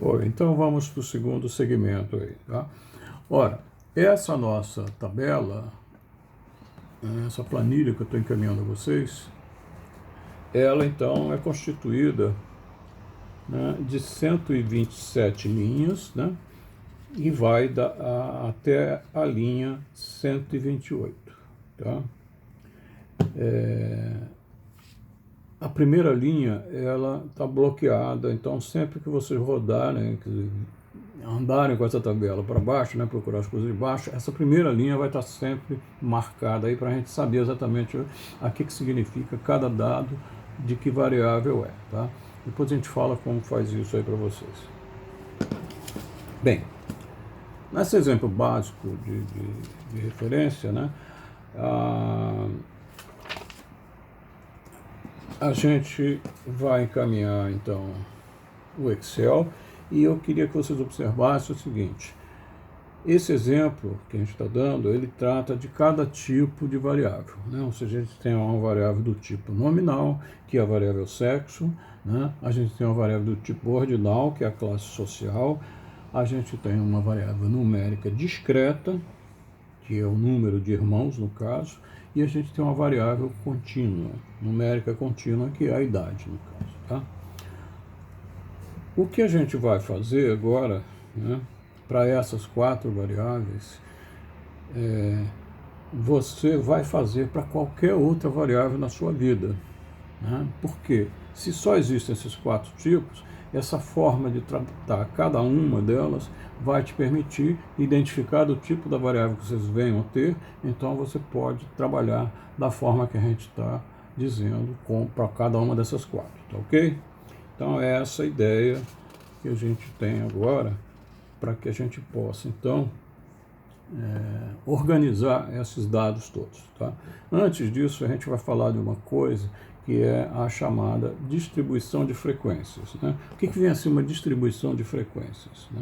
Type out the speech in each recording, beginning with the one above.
Oi, então vamos para o segundo segmento aí, tá? Ora, essa nossa tabela, essa planilha que eu estou encaminhando a vocês, ela então é constituída, né, de 127 linhas, né? E vai até a linha 128, tá? A primeira linha, ela está bloqueada, então sempre que vocês rodarem, andarem com essa tabela para baixo, né, procurar as coisas de baixo, essa primeira linha vai estar sempre marcada aí para a gente saber exatamente a que significa cada dado, de que variável é, tá? Depois a gente fala como faz isso aí para vocês. Bem, nesse exemplo básico de referência, né, a gente vai encaminhar então o Excel e eu queria que vocês observassem o seguinte: esse exemplo que a gente está dando, ele trata de cada tipo de variável, né? Ou seja, a gente tem uma variável do tipo nominal, que é a variável sexo, né? A gente tem uma variável do tipo ordinal, que é a classe social, a gente tem uma variável numérica discreta, que é o número de irmãos no caso, e a gente tem uma variável contínua, numérica contínua, que é a idade no caso, tá? O que a gente vai fazer agora, né, para essas quatro variáveis, você vai fazer para qualquer outra variável na sua vida, né? Porque se só existem esses quatro tipos, essa forma de tratar cada uma delas vai te permitir identificar o tipo da variável que vocês venham a ter, então você pode trabalhar da forma que a gente está dizendo para cada uma dessas quatro, tá ok? Então é essa a ideia que a gente tem agora, para que a gente possa então organizar esses dados todos, tá? Antes disso, a gente vai falar de uma coisa que é a chamada distribuição de frequências, né? O que vem a ser uma distribuição de frequências, né?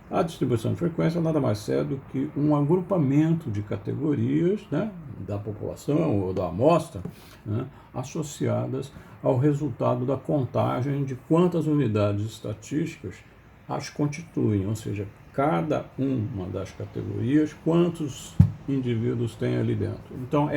A distribuição de frequência nada mais é do que um agrupamento de categorias, né, da população ou da amostra, né, associadas ao resultado da contagem de quantas unidades estatísticas as constituem, ou seja, cada uma das categorias, quantos indivíduos tem ali dentro. Então,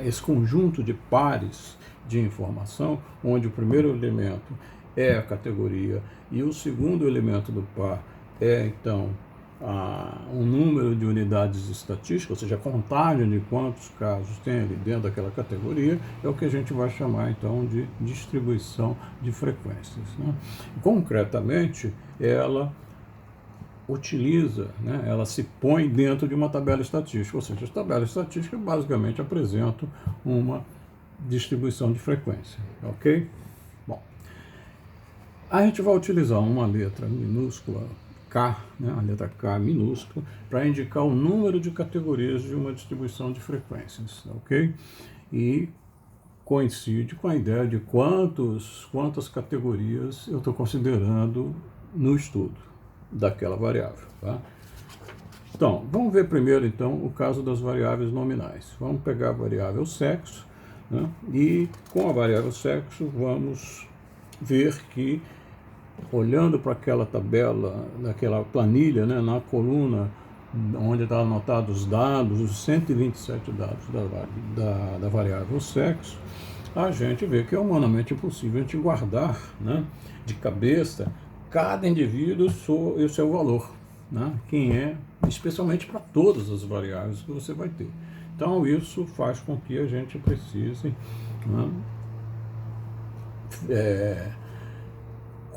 esse conjunto de pares de informação, onde o primeiro elemento é a categoria e o segundo elemento do par é, então, um número de unidades estatísticas, ou seja, a contagem de quantos casos tem ali dentro daquela categoria, é o que a gente vai chamar, então, de distribuição de frequências, né? Concretamente, ela utiliza, né, ela se põe dentro de uma tabela estatística, ou seja, as tabelas estatísticas basicamente apresentam uma distribuição de frequência, ok? Bom, a gente vai utilizar uma letra minúscula, K, né, a letra K minúscula, para indicar o número de categorias de uma distribuição de frequências, ok? E coincide com a ideia de quantas categorias eu estou considerando no estudo daquela variável, tá? Então, vamos ver primeiro então o caso das variáveis nominais. Vamos pegar a variável sexo, né, e com a variável sexo vamos ver que, olhando para aquela tabela, naquela planilha, né, na coluna onde está anotados os dados, os 127 dados da variável sexo, a gente vê que é humanamente impossível a gente guardar, né, de cabeça cada indivíduo e o seu valor, né, quem é, especialmente para todas as variáveis que você vai ter. Então isso faz com que a gente precise, né,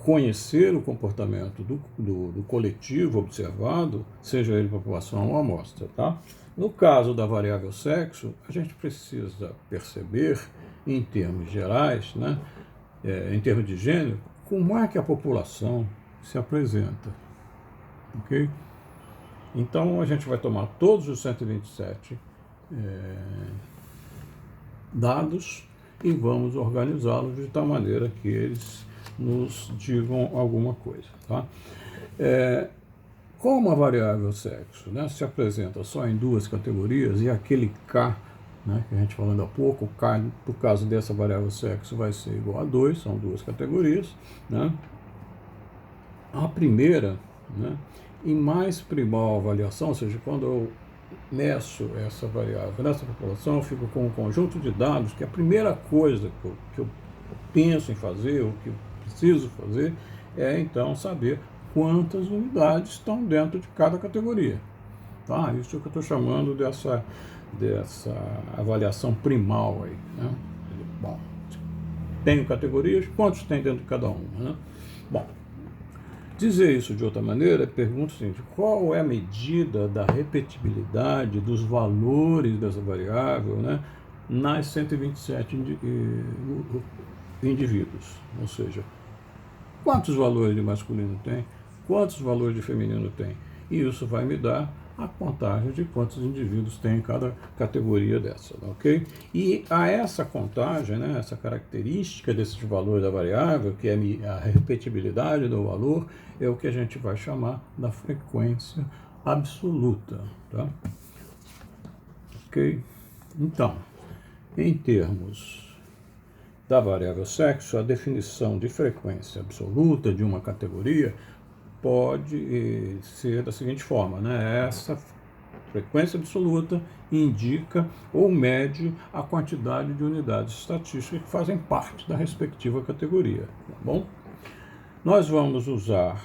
conhecer o comportamento do coletivo observado, seja ele população ou amostra, tá? No caso da variável sexo, a gente precisa perceber, em termos gerais, né, em termos de gênero, como é que a população se apresenta, ok? Então, a gente vai tomar todos os 127 dados e vamos organizá-los de tal maneira que eles nos digam alguma coisa, tá? Como a variável sexo, né, se apresenta só em duas categorias e aquele K né, que a gente falando há pouco, por causa dessa variável sexo vai ser igual a 2, são duas categorias, né? A primeira, né, em mais primal avaliação, ou seja, quando eu meço essa variável nessa população, eu fico com um conjunto de dados que a primeira coisa que eu penso em fazer, ou que eu preciso fazer, é então saber quantas unidades estão dentro de cada categoria. Tá? Isso é o que eu estou chamando dessa avaliação primal aí, né? Bom, tenho categorias, quantos tem dentro de cada uma, né? Bom, dizer isso de outra maneira, pergunto o seguinte: qual é a medida da repetibilidade dos valores dessa variável, né, nas 127 indivíduos? Ou seja, quantos valores de masculino tem, quantos valores de feminino tem? E isso vai me dar a contagem de quantos indivíduos tem em cada categoria dessa, ok? E a essa contagem, né, essa característica desses valores da variável, que é a repetibilidade do valor, é o que a gente vai chamar da frequência absoluta, tá? Ok? Então, em termos da variável sexo, a definição de frequência absoluta de uma categoria pode ser da seguinte forma, né? Essa frequência absoluta indica ou mede a quantidade de unidades estatísticas que fazem parte da respectiva categoria, tá bom? Nós vamos usar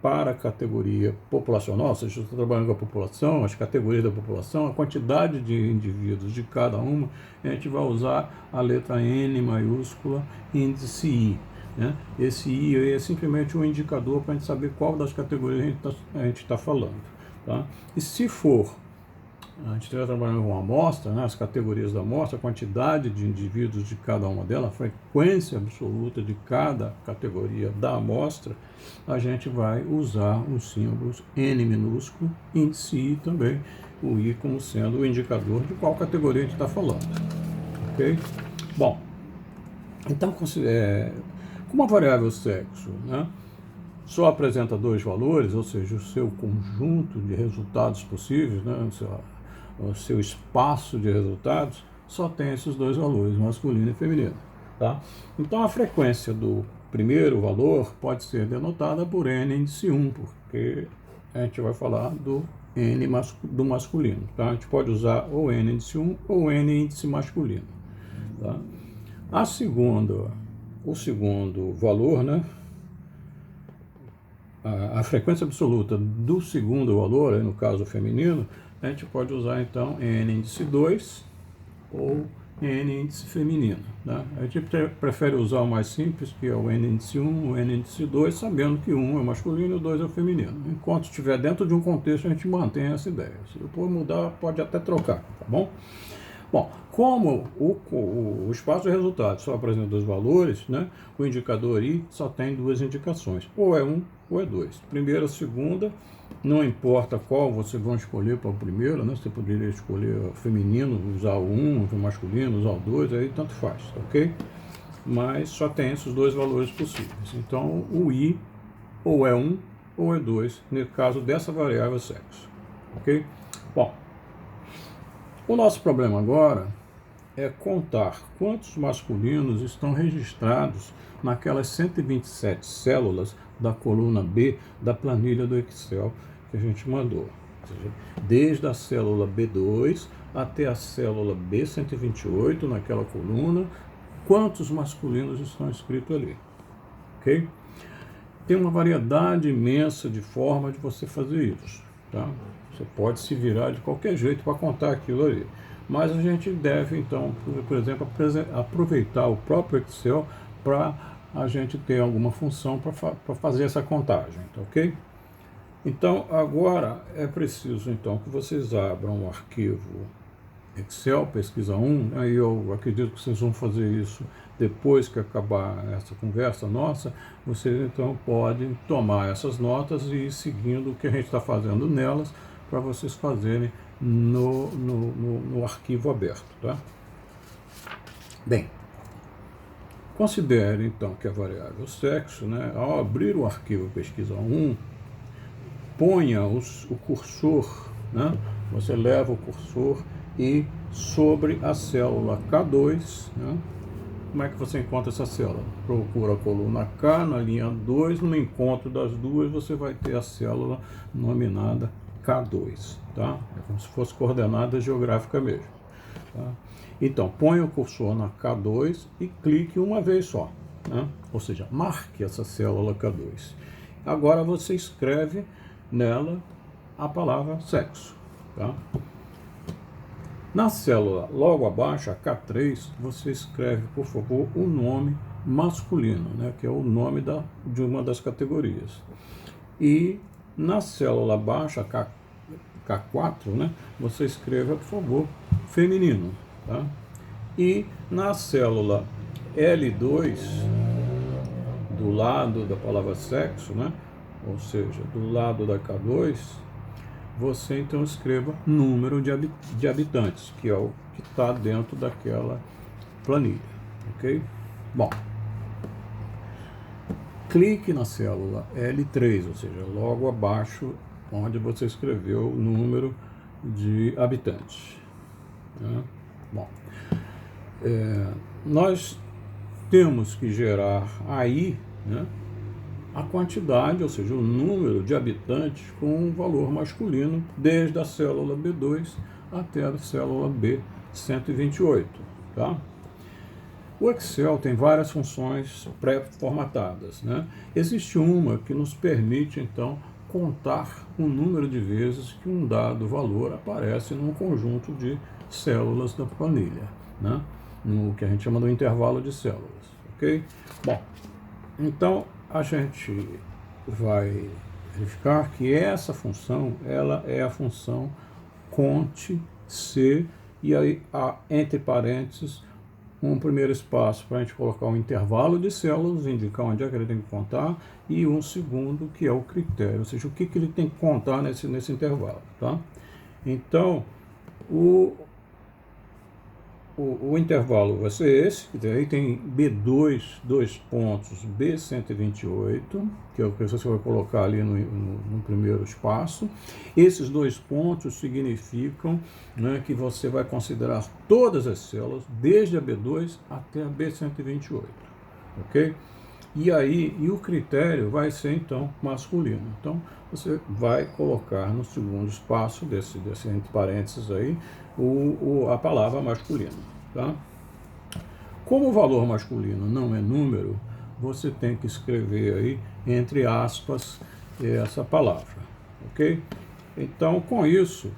para a categoria populacional, ou seja, estou trabalhando com a população, as categorias da população, a quantidade de indivíduos de cada uma, a gente vai usar a letra N maiúscula, índice I. Né? Esse I é simplesmente um indicador para a gente saber qual das categorias a gente está falando. Tá? E se for, a gente estiver trabalhando com uma amostra, né, as categorias da amostra, a quantidade de indivíduos de cada uma delas, a frequência absoluta de cada categoria da amostra, a gente vai usar os símbolos N minúsculo, índice I também, o I como sendo o indicador de qual categoria a gente está falando. Ok? Bom, então, como a variável sexo, né, só apresenta dois valores, ou seja, o seu conjunto de resultados possíveis, né, o seu espaço de resultados, só tem esses dois valores, masculino e feminino. Tá? Então, a frequência do primeiro valor pode ser denotada por N índice 1, porque a gente vai falar do N do masculino. Tá? A gente pode usar ou N índice 1 ou N índice masculino. Tá? O segundo valor, né, a frequência absoluta do segundo valor, aí no caso feminino, a gente pode usar então N índice 2 ou N índice feminino. Né? A gente prefere usar o mais simples, que é o N índice 1, o N índice 2, sabendo que 1 é masculino e o 2 é feminino. Enquanto estiver dentro de um contexto, a gente mantém essa ideia. Se depois mudar, pode até trocar, tá bom? Bom, como o espaço de resultados só apresenta dois valores, né, o indicador I só tem duas indicações, ou é 1 ou é 2. Primeira, segunda, não importa qual vocês vão escolher para o primeiro, né, você poderia escolher o feminino, usar o 1, o masculino, usar o 2, aí tanto faz, ok? Mas só tem esses dois valores possíveis. Então, o I ou é 1 ou é 2, no caso dessa variável sexo, ok? Bom, o nosso problema agora é contar quantos masculinos estão registrados naquelas 127 células da coluna B da planilha do Excel que a gente mandou. Ou seja, desde a célula B2 até a célula B128 naquela coluna, quantos masculinos estão escritos ali. Ok? Tem uma variedade imensa de formas de você fazer isso. Tá? Você pode se virar de qualquer jeito para contar aquilo ali. Mas a gente deve, então, por exemplo, aproveitar o próprio Excel para a gente ter alguma função para fazer essa contagem, tá, ok? Então, agora é preciso então que vocês abram o arquivo Excel, pesquisa 1, aí eu acredito que vocês vão fazer isso depois que acabar essa conversa nossa. Vocês então podem tomar essas notas e ir seguindo o que a gente está fazendo nelas para vocês fazerem no arquivo aberto, tá? Bem, considere então que a variável sexo, né, ao abrir o arquivo pesquisa 1, ponha o cursor, né, você leva o cursor E sobre a célula K2, né? Como é que você encontra essa célula? Procura a coluna K na linha 2, no encontro das duas você vai ter a célula nominada K2, tá? É como se fosse coordenada geográfica mesmo, tá? Então, põe o cursor na K2 e clique uma vez só, né? Ou seja, marque essa célula K2. Agora você escreve nela a palavra sexo, tá? Na célula logo abaixo, a K3, você escreve, por favor, o nome masculino, né, que é o nome de uma das categorias. E na célula abaixo, a K4, né, você escreva, por favor, feminino. Tá? E na célula L2, do lado da palavra sexo, né, ou seja, do lado da K2, você então escreva número de habitantes, que é o que está dentro daquela planilha, ok? Bom, clique na célula L3, ou seja, logo abaixo onde você escreveu o número de habitantes. Né? Bom, nós temos que gerar aí, né, a quantidade, ou seja, o número de habitantes com um valor masculino, desde a célula B2 até a célula B128. Tá? O Excel tem várias funções pré-formatadas, né? Existe uma que nos permite, então, contar o número de vezes que um dado valor aparece num conjunto de células da planilha, né? No que a gente chama do intervalo de células, ok? Bom, então a gente vai verificar que essa função, ela é a função conte-c, e aí há, entre parênteses, um primeiro espaço para a gente colocar um intervalo de células, indicar onde é que ele tem que contar, e um segundo que é o critério, ou seja, o que ele tem que contar nesse intervalo, tá? Então, o intervalo vai ser esse, que daí tem B2, 2 pontos, B128, que é o que você vai colocar ali no primeiro espaço. Esses 2 pontos significam, né, que você vai considerar todas as células, desde a B2 até a B128, ok? E aí, o critério vai ser, então, masculino. Então, você vai colocar no segundo espaço, desse entre parênteses aí, a palavra masculino. Tá? Como o valor masculino não é número, você tem que escrever aí, entre aspas, essa palavra. Ok? Então, com isso,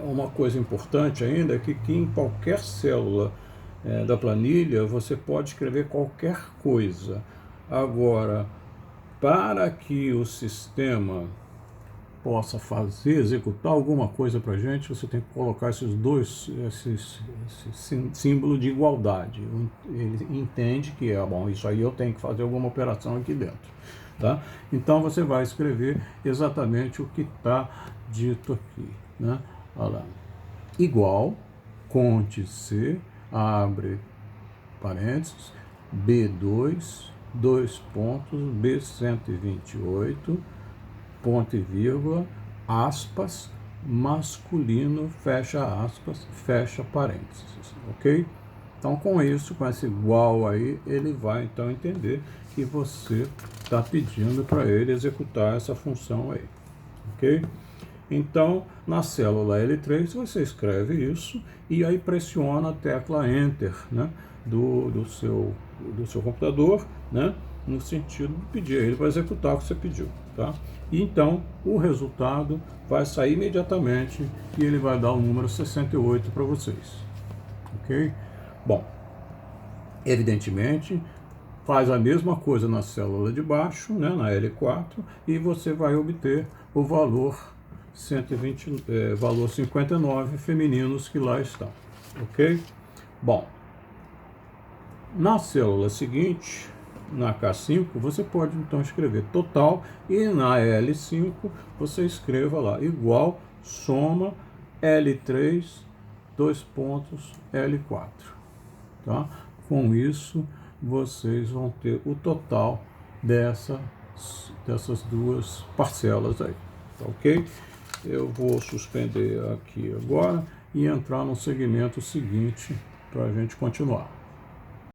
uma coisa importante ainda é que em qualquer célula da planilha você pode escrever qualquer coisa. Agora, para que o sistema possa executar alguma coisa para a gente, você tem que colocar esse símbolo de igualdade. Ele entende que bom, isso aí eu tenho que fazer alguma operação aqui dentro. Tá? Então você vai escrever exatamente o que está dito aqui. Né? Olha lá. Igual, conte-c, abre parênteses, B2, 2 pontos, B128, ponto e vírgula, aspas, masculino, fecha aspas, fecha parênteses, ok? Então, com isso, com esse igual aí, ele vai, então, entender que você está pedindo para ele executar essa função aí, ok? Então, na célula L3, você escreve isso e aí pressiona a tecla Enter, né, do seu computador, né, no sentido de pedir a ele para executar o que você pediu. Tá? E então, o resultado vai sair imediatamente e ele vai dar o número 68 para vocês. Ok? Bom, evidentemente, faz a mesma coisa na célula de baixo, né, na L4, e você vai obter o valor 59 femininos que lá estão. Ok? Bom, na célula seguinte, na K5, você pode então escrever total, e na L5 você escreva lá igual soma L3, 2 pontos, L4. Tá? Com isso, vocês vão ter o total dessas duas parcelas aí. Tá ok? eu vou suspender aqui agora e entrar no segmento seguinte para a gente continuar.